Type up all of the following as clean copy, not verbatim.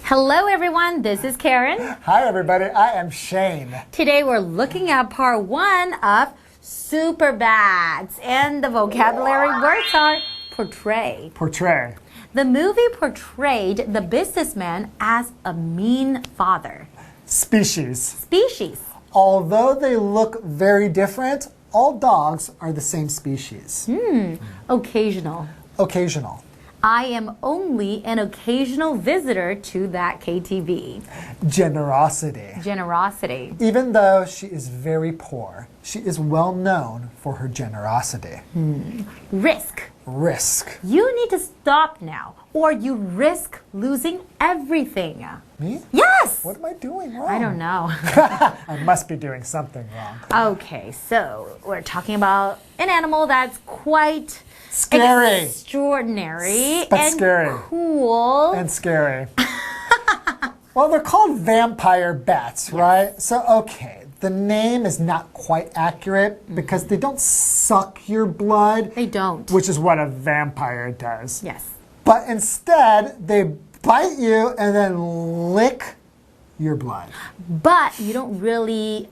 Hello everyone, this is Karen. Hi everybody, I am Shane. Today we're looking at part 1 of super bats, and the vocabulary words are portray. Portray. The movie portrayed the businessman as a mean father. Species. Species. Although they look very different, all dogs are the same species. Occasional. Occasional. I am only an occasional visitor to that KTV. Generosity. Generosity. Even though she is very poor, she is well known for her generosity. Risk. Risk. You need to stop now, or you risk losing everything. Me? Yes! What am I doing wrong? I don't know. I must be doing something wrong. Okay, so we're talking about an animal that's quite Scary. extraordinary But and scary. cool. And scary. Well, they're called vampire bats, right? So, okay, the name is not quite accurate because they don't suck your blood. They don't. Which is what a vampire does. Yes. But instead, they bite you and then lick your blood. But you don't really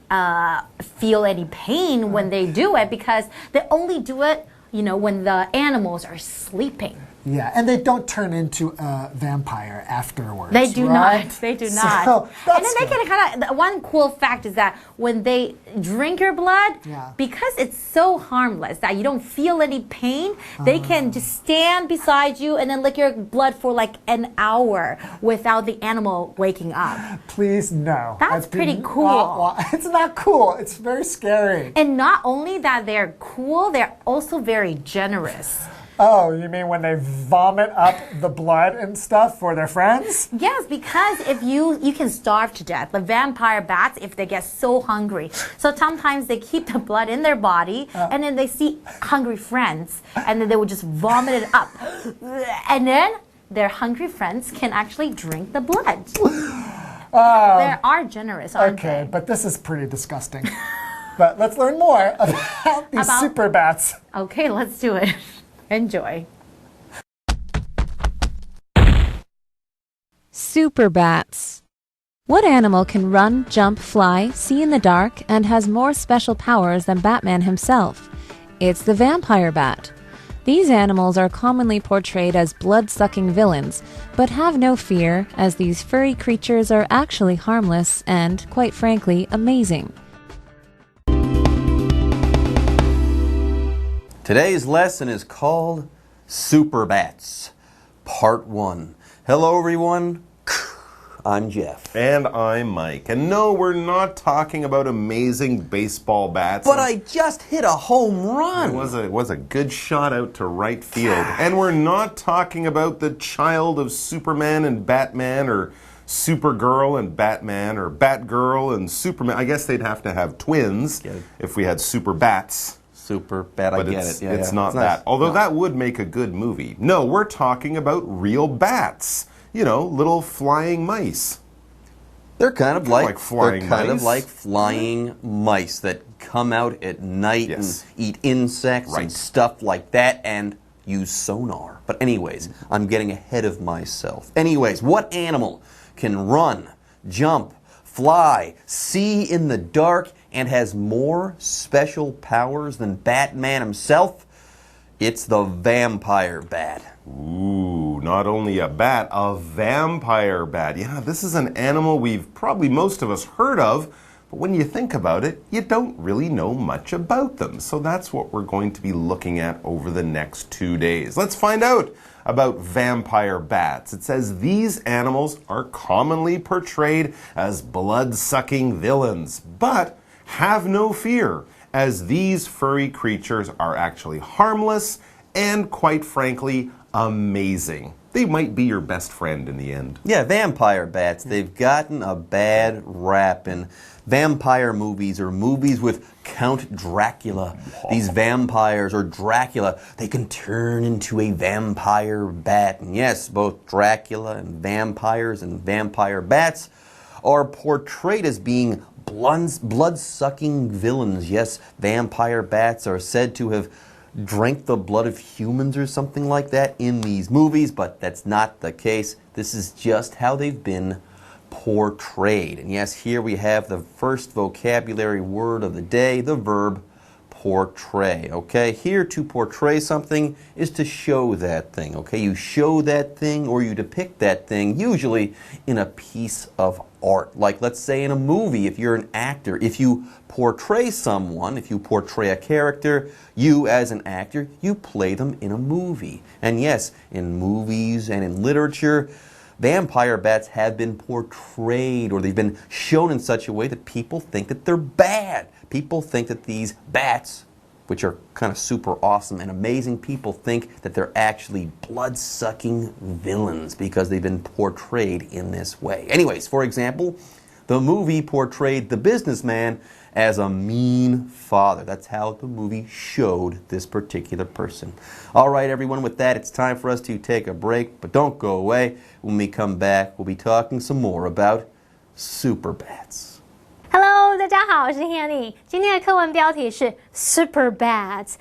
feel any pain when they do it because they only do it, when the animals are sleeping. Yeah, and they don't turn into a vampire afterwards. They do right? not. They do not. So, and then they can kind of, one cool fact is that when they drink your blood, because it's so harmless that you don't feel any pain, they can just stand beside you and then lick your blood for like an hour without the animal waking up. Please, no. That's pretty cool. It's not cool. It's very scary. And not only that they're cool, they're also very generous. Oh, you mean when they vomit up the blood and stuff for their friends? Yes, because if you can starve to death. The vampire bats, if they get so hungry. So sometimes they keep the blood in their body and then they see hungry friends and then they would just vomit it up. And then their hungry friends can actually drink the blood. They are generous, aren't they? Okay, but this is pretty disgusting. But let's learn more about these super bats. Okay, let's do it. Enjoy. Super bats. What animal can run, jump, fly, see in the dark, and has more special powers than Batman himself? It's the vampire bat. These animals are commonly portrayed as blood-sucking villains, but have no fear, as these furry creatures are actually harmless and, quite frankly, amazing. Today's lesson is called Super Bats, Part 1. Hello, everyone. I'm Jeff. And I'm Mike. And no, we're not talking about amazing baseball bats. But I just hit a home run. It was a good shot out to right field. And we're not talking about the child of Superman and Batman, or Supergirl and Batman, or Batgirl and Superman. I guess they'd have to have twins if we had super bats. Super bat, I get it. It's not that. Although that would make a good movie. No, we're talking about real bats. Little flying mice. They're kind of like flying mice that come out at night and eat insects and stuff like that and use sonar. But anyways, I'm getting ahead of myself. Anyways, what animal can run, jump, fly, see in the dark, and has more special powers than Batman himself? It's the vampire bat. Ooh, not only a bat, a vampire bat. Yeah, this is an animal we've probably most of us heard of, but when you think about it, you don't really know much about them. So that's what we're going to be looking at over the next 2 days. Let's find out about vampire bats. It says these animals are commonly portrayed as blood-sucking villains, but have no fear, as these furry creatures are actually harmless and, quite frankly, amazing. They might be your best friend in the end. Yeah, vampire bats, they've gotten a bad rap in vampire movies or movies with Count Dracula. These vampires, or Dracula, they can turn into a vampire bat. And yes, both Dracula and vampire bats are portrayed as being blood-sucking villains. Yes, vampire bats are said to have drink the blood of humans or something like that in these movies, but that's not the case. This is just how they've been portrayed. And yes, here we have the first vocabulary word of the day, the verb portray. Okay, here to portray something is to show that thing. Okay, you show that thing or you depict that thing usually in a piece of art. Like, let's say in a movie, if you're an actor, if you portray someone, if you portray a character, you as an actor, you play them in a movie. And yes, in movies and in literature, vampire bats have been portrayed, or they've been shown in such a way that people think that they're bad. People think that these bats, which are kind of super awesome and amazing, people think that they're actually blood-sucking villains because they've been portrayed in this way. Anyways, for example, the movie portrayed the businessman as a mean father. That's how the movie showed this particular person. All right, everyone, with that, it's time for us to take a break, but don't go away. When we come back, we'll be talking some more about super bats. Hello， 大家好，我是 Hanny。今天的课文标题是 Super Bats。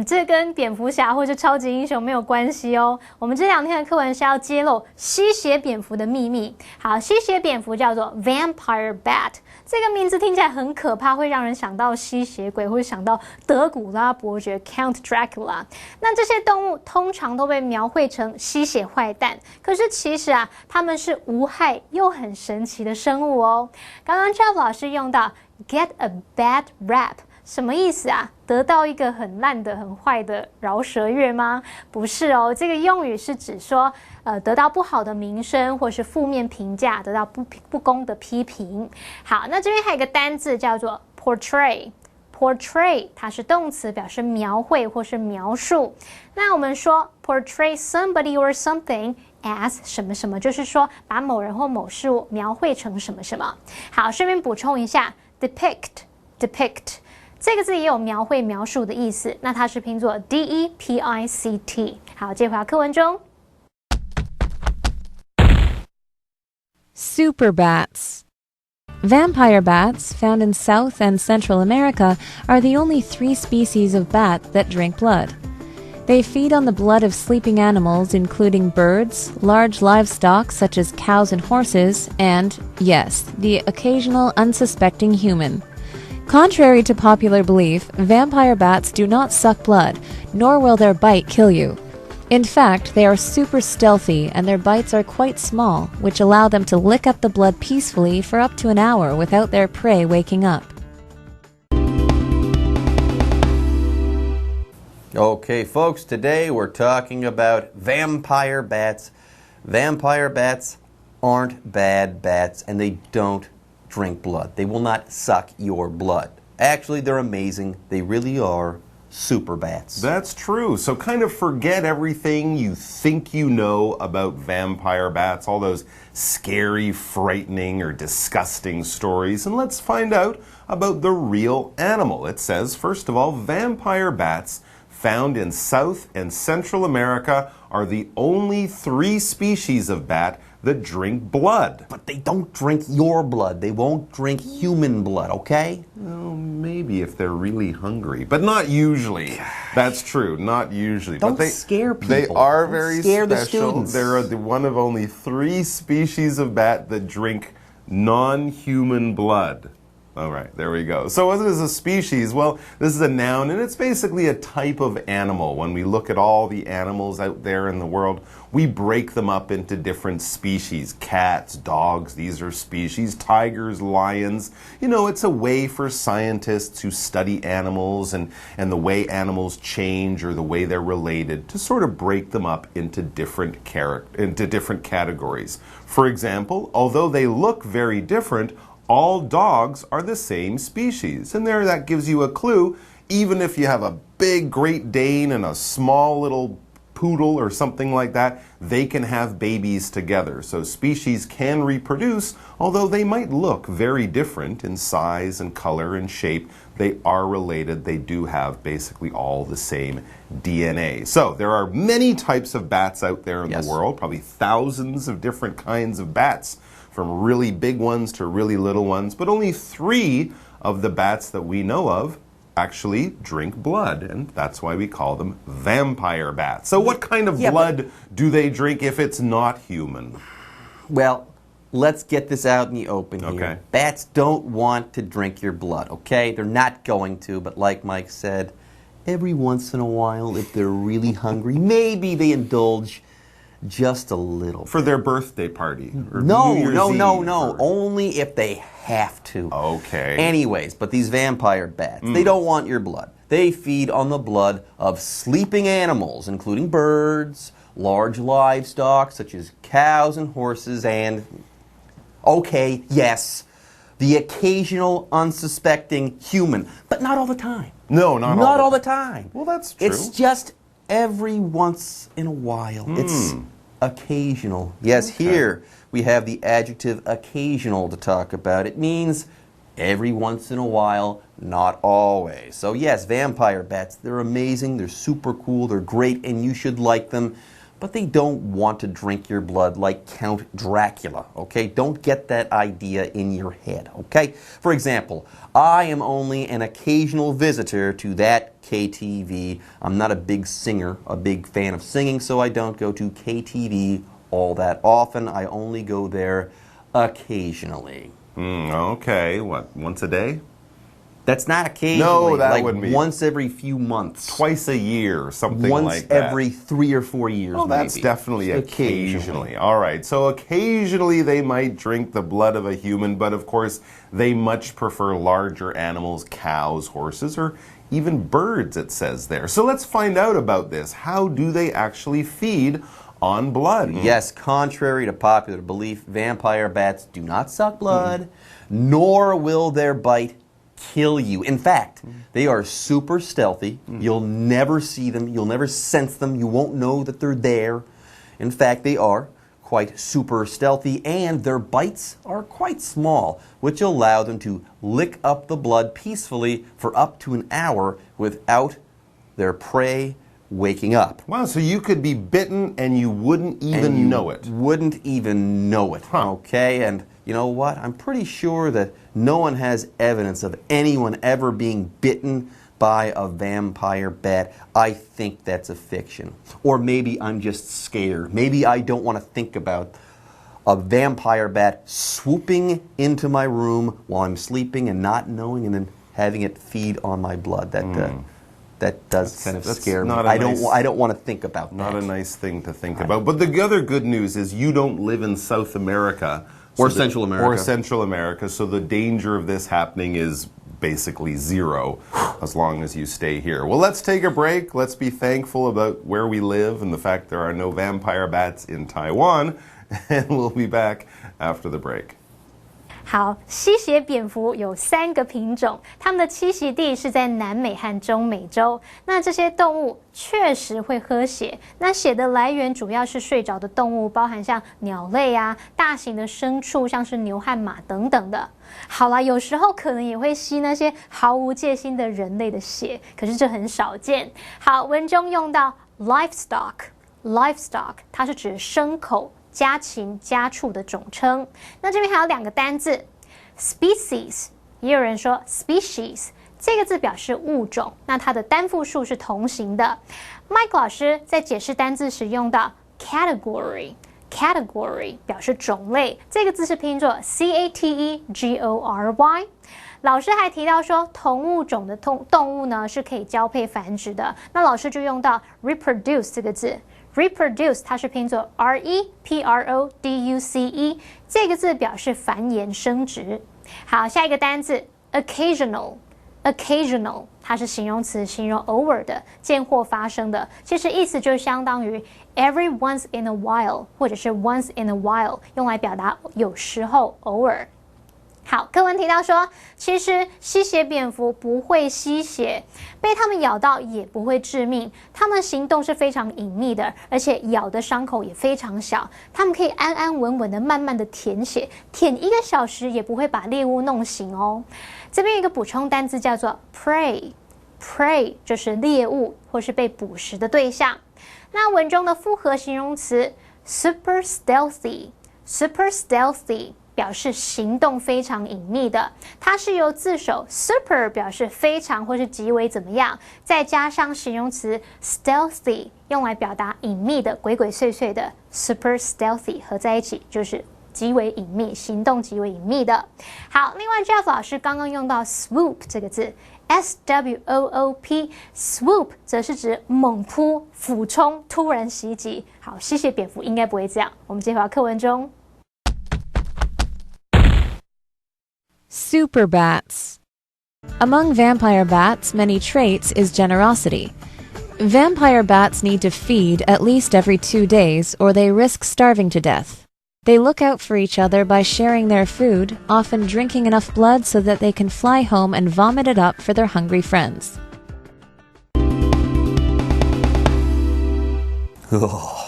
这跟蝙蝠侠或是超级英雄没有关系哦。我们这2天的课文是要揭露吸血蝙蝠的秘密。好，吸血蝙蝠叫做 Vampire Bat， 这个名字听起来很可怕，会让人想到吸血鬼，或者想到德古拉伯爵 Count Dracula。那这些动物通常都被描绘成吸血坏蛋，可是其实啊，它们是无害又很神奇的生物哦。刚刚 Jeff 老师用到 get a bad rap。什么意思啊？得到一个很烂的、很坏的饶舌乐吗？不是哦，这个用语是指说，得到不好的名声，或是负面评价，得到不公的批评。好，那这边还有一个单字叫做 portray。portray 它是动词，表示描绘或是描述。那我们说 portray somebody or something as 什么什么，就是说把某人或某事物描绘成什么什么。好，顺便补充一下 depict。这个字也有描绘、描述的意思，那它是拼作 D-E-P-I-C-T。好，接回到课文中。Super bats. Vampire bats, found in South and Central America, are the only 3 species of bat that drink blood. They feed on the blood of sleeping animals, including birds, large livestock such as cows and horses, and, yes, the occasional unsuspecting human. Contrary to popular belief, vampire bats do not suck blood, nor will their bite kill you. In fact, they are super stealthy and their bites are quite small, which allow them to lick up the blood peacefully for up to an hour without their prey waking up. Okay, folks, today we're talking about vampire bats. Vampire bats aren't bad bats, and they don't drink blood. They will not suck your blood. Actually, they're amazing. They really are super bats. That's true. So kind of forget everything you think you know about vampire bats, all those scary, frightening, or disgusting stories, and let's find out about the real animal. It says, first of all, vampire bats found in South and Central America are the only 3 species of bat that drink blood. But they don't drink your blood. They won't drink human blood, okay? Well, maybe if they're really hungry, but not usually. That's true, not usually. Don't but scare people. They are Don't very scare special. the students. They're one of only 3 species of bat that drink non-human blood. All right, there we go. So what is a species? Well, this is a noun, and it's basically a type of animal. When we look at all the animals out there in the world, we break them up into different species. Cats, dogs, these are species. Tigers, lions. You know, it's a way for scientists who study animals and the way animals change or the way they're related to sort of break them up into different categories. For example, although they look very different, all dogs are the same species. And there, that gives you a clue. Even if you have a big Great Dane and a small little poodle or something like that, they can have babies together. So species can reproduce, although they might look very different in size and color and shape. They are related. They do have basically all the same DNA. So there are many types of bats out there in the world, probably thousands of different kinds of bats, from really big ones to really little ones, but only 3 of the bats that we know of actually drink blood, and that's why we call them vampire bats. So what kind of blood do they drink if it's not human? Well, let's get this out in the open here. Okay. Bats don't want to drink your blood, okay? They're not going to, but like Mike said, every once in a while, if they're really hungry, maybe they indulge just a little. For their birthday party? Or No, New Year's no, no, Eve, no. or- Only if they have to. Okay. Anyways, but these vampire bats, they don't want your blood. They feed on the blood of sleeping animals, including birds, large livestock, such as cows and horses, and, okay, yes, the occasional unsuspecting human, but not all the time. No, Not all the time. Well, that's true. It's just every once in a while. It's occasional. Yes, here we have the adjective occasional to talk about. It means every once in a while, not always. So yes, vampire bats, they're amazing, they're super cool, they're great, and you should like them. But they don't want to drink your blood like Count Dracula, okay? Don't get that idea in your head, okay? For example, I am only an occasional visitor to that KTV. I'm not a big singer, a big fan of singing, so I don't go to KTV all that often. I only go there occasionally. Okay, what, once a day? That's not occasionally. No, that like wouldn't be. Once every few months. Twice a year, something Once like that. every 3 or 4 years, Well, that's maybe. definitely occasionally. All right, so occasionally they might drink the blood of a human, but of course they much prefer larger animals, cows, horses, or even birds, it says there. So let's find out about this. How do they actually feed on blood? Yes, contrary to popular belief, vampire bats do not suck blood, nor will their bite kill you. In fact, they are super stealthy. You'll never see them. You'll never sense them. You won't know that they're there. In fact, they are quite super stealthy, and their bites are quite small, which allow them to lick up the blood peacefully for up to an hour without their prey waking up. Wow, so you could be bitten and you wouldn't even know it. Wouldn't even know it. Okay, and you know what? I'm pretty sure that no one has evidence of anyone ever being bitten by a vampire bat. I think that's a fiction. Or maybe I'm just scared. Maybe I don't want to think about a vampire bat swooping into my room while I'm sleeping and not knowing, and then having it feed on my blood. That does kind of scare me. I don't want to think about that. Not a nice thing to think about. But the other good news is you don't live in South America. Or Central America. Or Central America, so the danger of this happening is basically zero as long as you stay here. Well, let's take a break. Let's be thankful about where we live and the fact there are no vampire bats in Taiwan. And we'll be back after the break. 好，吸血蝙蝠有3个品种，它们的栖息地是在南美和中美洲。那这些动物确实会喝血，那血的来源主要是睡着的动物，包含像鸟类啊、大型的牲畜，像是牛和马等等的。好啦，有时候可能也会吸那些毫无戒心的人类的血，可是这很少见。好，文中用到 livestock， 它是指牲口、家禽、家畜的总称。那这边还有2个单字 species， 也有人说 species， 这个字表示物种，那它的单复数是同形的。Mike 老师在解释单字时用到 category 表示种类，这个字是拼作 category。老师还提到说，同物种的动物呢是可以交配繁殖的，那老师就用到 reproduce 这个字。Reproduce 它是拼作 reproduce， 这个字表示繁衍生殖。好，下一个单字 occasional， 它是形容词，形容偶尔的、见或发生的，其实意思就相当于 every once in a while 或者是 once in a while， 用来表达有时候、偶尔。好，课文提到说，其实吸血蝙蝠不会吸血，被它们咬到也不会致命，它们行动是非常隐秘的，而且咬的伤口也非常小，它们可以安安稳稳的慢慢的舔血，舔1个小时也不会把猎物弄醒哦。这边有一个补充单字叫做 prey 就是猎物或是被捕食的对象。那文中的复合形容词 super stealthy 表示行动非常隐秘的，它是由字首 super 表示非常或是极为怎么样，再加上形容词 stealthy 用来表达隐秘的、鬼鬼祟祟的 super stealthy 合在一起就是极为隐秘，行动极为隐秘的。好，另外 Jeff 老师刚刚用到 swoop 这个字 ，swoop swoop 则是指猛扑、俯冲、突然袭击。好，吸血蝙蝠应该不会这样。我们接回到课文中。Super bats. Among vampire bats, many traits is generosity. Vampire bats need to feed at least every 2 days, or they risk starving to death. They look out for each other by sharing their food, often drinking enough blood so that they can fly home and vomit it up for their hungry friends.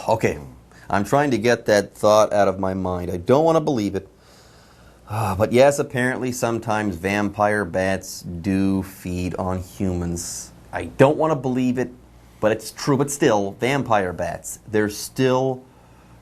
Okay, I'm trying to get that thought out of my mind. I don't want to believe it. But yes, apparently sometimes vampire bats do feed on humans. I don't want to believe it, but it's true. But still, vampire bats, they're still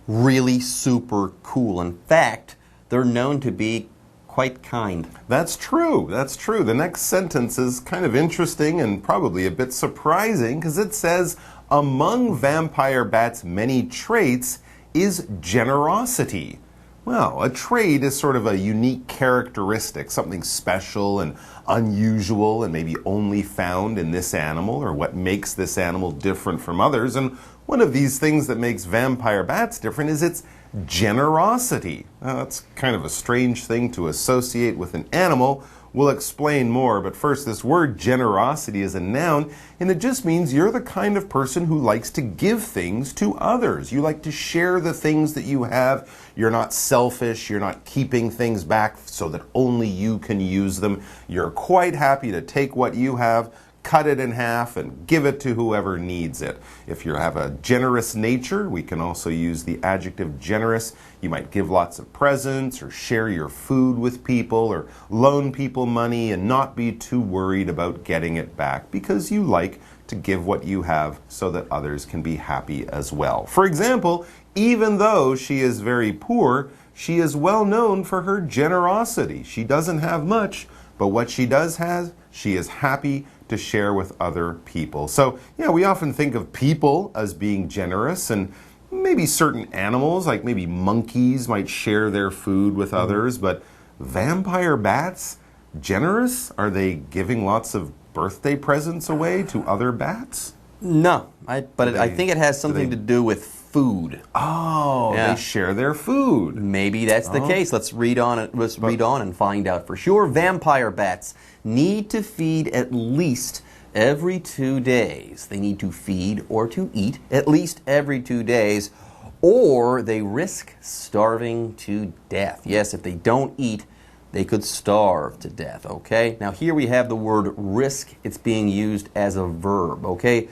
really super cool. In fact, they're known to be quite kind. That's true. That's true. The next sentence is kind of interesting and probably a bit surprising because it says, among vampire bats' many traits is generosity. Well, a trait is sort of a unique characteristic, something special and unusual and maybe only found in this animal or what makes this animal different from others. And one of these things that makes vampire bats different is its generosity. That's kind of a strange thing to associate with an animal. We'll explain more, but first, this word generosity is a noun, and it just means you're the kind of person who likes to give things to others. You like to share the things that you have. You're not selfish. You're not keeping things back so that only you can use them. You're quite happy to take what you have, cut it in half, and give it to whoever needs it. If you have a generous nature, we can also use the adjective generous. You might give lots of presents or share your food with people or loan people money and not be too worried about getting it back because you like to give what you have so that others can be happy as well. For example, even though she is very poor, she is well known for her generosity. She doesn't have much, but what she does have, she is happy to share with other people. So, yeah, we often think of people as being generous, and maybe certain animals, like maybe monkeys, might share their food with others, but vampire bats, generous? Are they giving lots of birthday presents away to other bats? No, I think it has something to do with food. Oh, yeah. They share their food. Maybe that's the case. Let's read on. Let's read on and find out for sure. Vampire bats need to feed at least every 2 days. They need to feed or to eat at least every 2 days, or they risk starving to death. Yes, if they don't eat, they could starve to death, okay? Now here we have the word risk. It's being used as a verb, okay?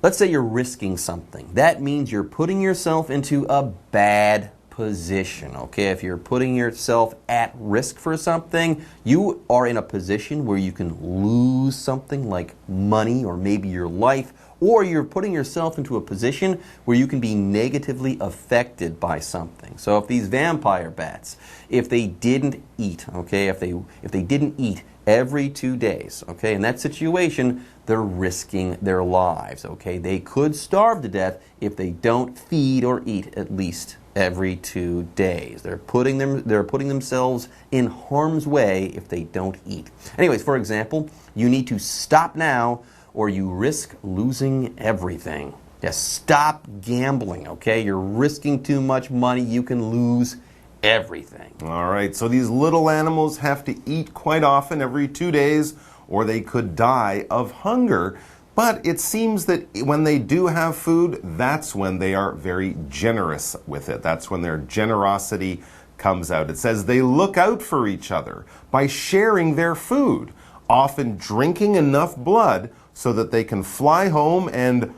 Let's say you're risking something. That means you're putting yourself into a bad position, okay? If you're putting yourself at risk for something, you are in a position where you can lose something like money or maybe your life, or you're putting yourself into a position where you can be negatively affected by something. So if these vampire bats, if they didn't eat, okay, if they didn't eat every 2 days, okay, in that situation, they're risking their lives, okay? They could starve to death if they don't feed or eat at least every 2 days. They're putting themselves in harm's way if they don't eat. Anyways, for example, you need to stop now or you risk losing everything. Yes, stop gambling, okay? You're risking too much money, you can lose everything. All right, so these little animals have to eat quite often, every 2 days, or they could die of hunger. But it seems that when they do have food, that's when they are very generous with it. That's when their generosity comes out. It says they look out for each other by sharing their food, often drinking enough blood so that they can fly home and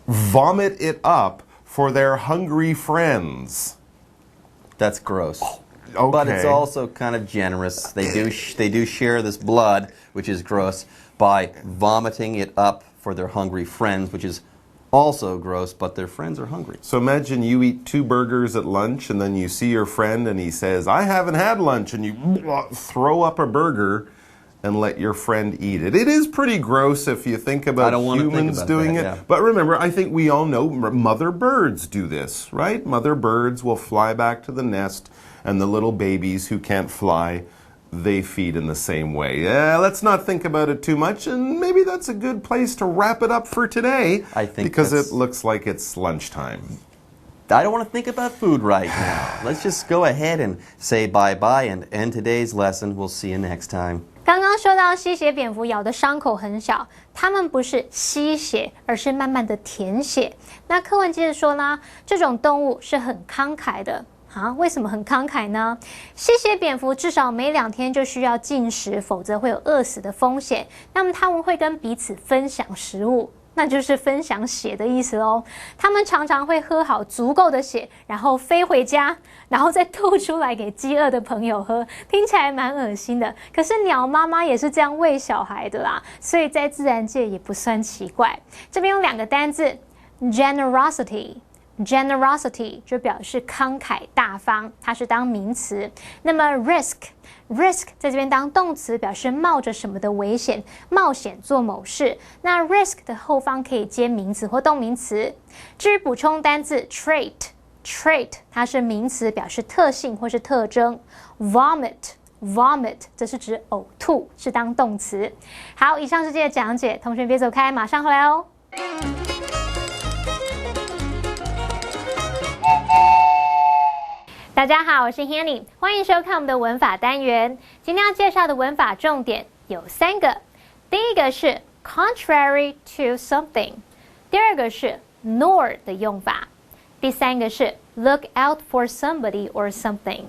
vomit it up for their hungry friends. That's gross. Okay. But it's also kind of generous. They do share this blood, which is gross, by vomiting it up for their hungry friends, which is Also gross, but their friends are hungry. So imagine you eat 2 burgers at lunch and then you see your friend and he says, I haven't had lunch, and you throw up a burger and let your friend eat it. It is pretty gross if you think about humans doing it. Yeah. But remember, I think we all know mother birds do this, right? Mother birds will fly back to the nest, and the little babies who can't fly, they feed in the same way. Yeah, let's not think about it too much, and maybe that's a good place to wrap it up for today. I think because it looks like it's lunchtime. I don't want to think about food right now. Let's just go ahead and say bye-bye and end today's lesson. We'll see you next time. 刚刚说到吸血蝙蝠咬的伤口很小，它们不是吸血，而是慢慢的舔血。那课文接着说呢，这种动物是很慷慨的。为什么很慷慨呢？吸血蝙蝠至少每2天就需要进食，否则会有饿死的风险。那么它们会跟彼此分享食物，那就是分享血的意思咯。它们常常会喝好足够的血，然后飞回家，然后再吐出来给饥饿的朋友喝，听起来蛮恶心的。可是鸟妈妈也是这样喂小孩的啦，所以在自然界也不算奇怪。这边有2个单字 generosity 就表示慷慨大方，它是当名词。那么 risk 在这边当动词，表示冒着什么的危险，冒险做某事。那 risk 的后方可以接名词或动名词。至于补充单字 trait 它是名词，表示特性或是特征。vomit 这是指呕吐，是当动词。好，以上是这些讲解，同学别走开，马上回来哦。大家好，我是 Hanny， 欢迎收看我们的文法单元。今天要介绍的文法重点有3个，第一个是 contrary to something， 第二个是 nor 的用法，第3个是 look out for somebody or something。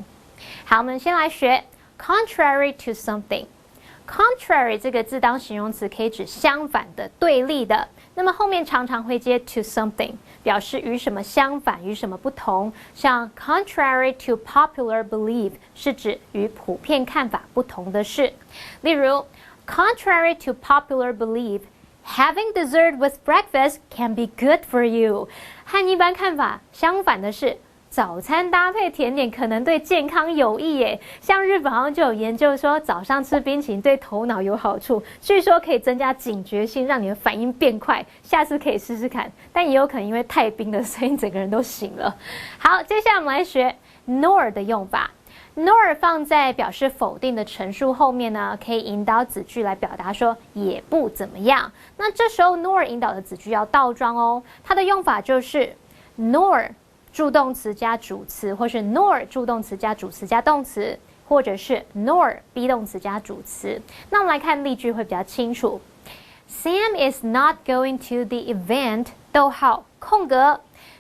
好，我们先来学 contrary to something。contrary 这个字当形容词可以指相反的、对立的，那么后面常常会接 to something， 表示与什么相反、与什么不同。像 contrary to popular belief 是指与普遍看法不同的事。例如 contrary to popular belief， having dessert with breakfast can be good for you。 和一般看法相反的是，早餐搭配甜点可能对健康有益耶。像日本好像就有研究说，早上吃冰淇淋对头脑有好处，据说可以增加警觉性，让你的反应变快。下次可以试试看，但也有可能因为太冰了，所以你整个人都醒了。好，接下来我们来学 nor 的用法。nor 放在表示否定的陈述后面呢，可以引导子句来表达说也不怎么样。那这时候 nor 引导的子句要倒装哦，它的用法就是 nor助动词加主词，或是 nor 助动词加主词加动词，或者是 nor be 动词加主词。那我们来看例句会比较清楚。Sam is not going to the event， 逗号空格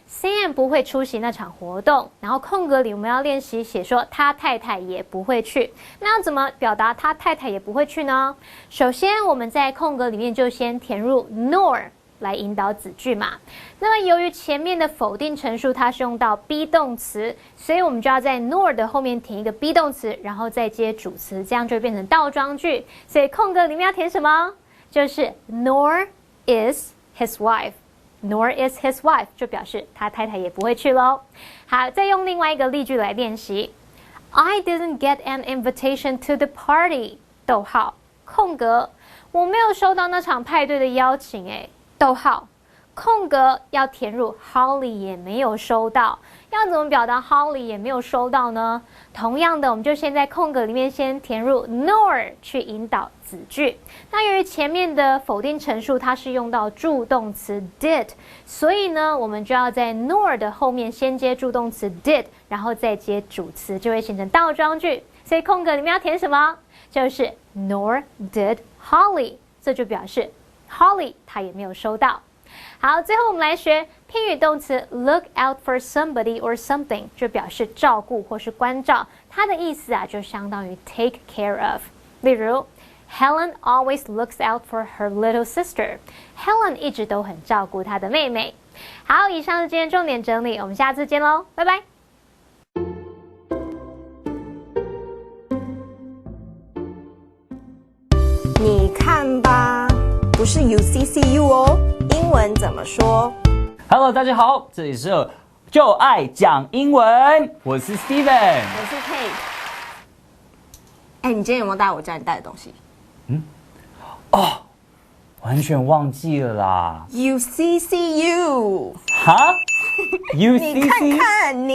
Sam 不会出席那场活动，然后空格里我们要练习写说他太太也不会去。那要怎么表达他太太也不会去呢？首先我们在空格里面就先填入 nor来引导子句嘛。那么由于前面的否定陈述它是用到 be 动词，所以我们就要在 nor 的后面填一个 be 动词，然后再接主词，这样就会变成倒装句。所以空格里面要填什么？就是 nor is his wife。nor is his wife 就表示他太太也不会去咯。好，再用另外一个例句来练习。I didn't get an invitation to the party， 逗号空格我没有收到那场派对的邀请诶，逗号空格要填入 Holly 也没有收到。要怎么表达 Holly 也没有收到呢？同样的，我们就先在空格里面先填入 nor 去引导子句。那由于前面的否定陈述它是用到助动词 did， 所以呢我们就要在 nor 的后面先接助动词 did， 然后再接主词，就会形成倒装句。所以空格里面要填什么？就是 nor did Holly， 这就表示 Holly 她也没有收到。好，最后我们来学偏语动词 look out for somebody or something， 就表示照顾或是关照，它的意思就相当于 take care of。例如 Helen always looks out for her little sister。 Helen 一直都很照顾她的妹妹。好，以上是今天重点整理，我们下次见咯，拜拜。你看吧，不是 UCCU 哦，英文怎么说？ Hello， 大家好，这里是就爱讲英文，我是 Steven， 我是 Kate。哎，你今天有没有带我叫你带的东西？完全忘记了啦。UCCU。哈你看？UCC？看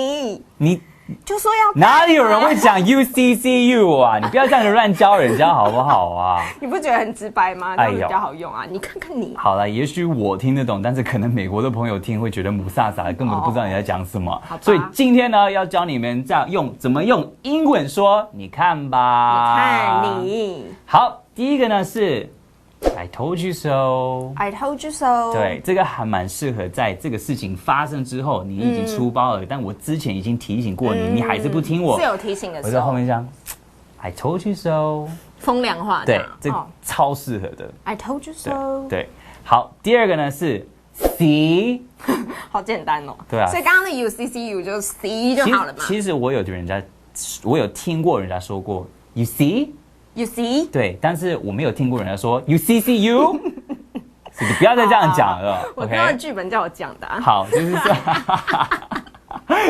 你就说要带哪里有人会讲 UCCU 啊？你不要这样子乱教人家好不好啊？你不觉得很直白吗？这哎呦样比较好用啊！你看看你。好了，也许我听得懂，但是可能美国的朋友听会觉得母萨萨，根本不知道你在讲什么。所以今天呢，要教你们这样怎么用英文说，你看吧。看你。好，第一个呢是 I told you so。 I told you so。对，这个还蛮适合在这个事情发生之后，你已经出包了，但我之前已经提醒过你，你还是不听我。是有提醒的时候。我在后面讲 I told you so。风凉话。对，这超适合的。I told you so。对，好，第二个呢是 see。好简单哦。对啊。所以刚刚的 UCCU 就 see 就好了嘛。其实我有听过人家说过 you see。You see？ 对，但是我没有听过人家说 You CCU， 所以你不要再这样讲了。我看到剧本叫我讲的。好，就是说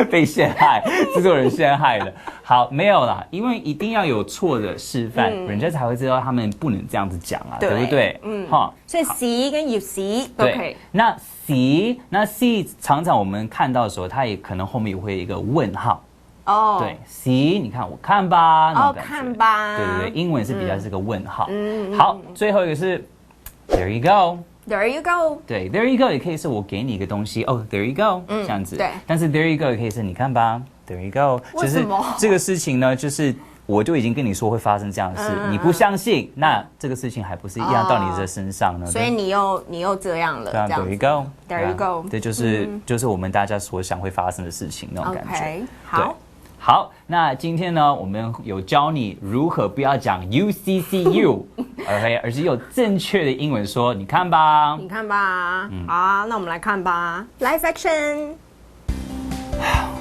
被陷害，制作人陷害了。好，没有啦，因为一定要有错的示范，人家才会知道他们不能这样子讲啊，对不对？哈，所以 see 跟 you see 都可以。那 see 常常我们看到的时候，它也可能后面会有一个问号。对 ，see， 你看我看吧，那种感觉。看吧。对，英文是比较是个问号。好，最后一个是 There you go。There you go。对 ，There you go 也可以是我给你一个东西，There you go，这样子。对。但是 There you go 也可以是你看吧，There you go。为什么？这个事情呢，就是我就已经跟你说会发生这样的事，你不相信，那这个事情还不是一样到你的身上呢？所以你又这样了。对啊，There you go。There you go。对，就是我们大家所想会发生的事情那种感觉。OK， 好。好，那今天呢，我们有教你如何不要讲 UCCU，OK， 而是用正确的英文说，你看吧，你看吧。好，那我们来看吧。Live action。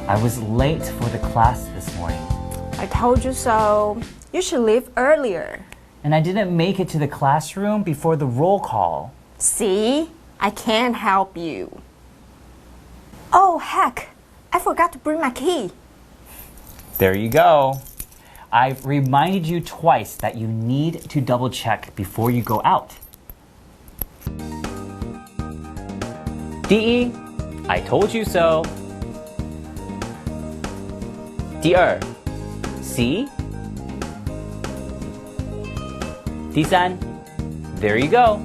I was late for the class this morning. I told you so. You should leave earlier. And I didn't make it to the classroom before the roll call. See, I can't help you. Oh, heck, I forgot to bring my key. There you go. I've reminded you twice that you need to double check before you go out. 第一 I told you so. 第二 See. 第三 There you go.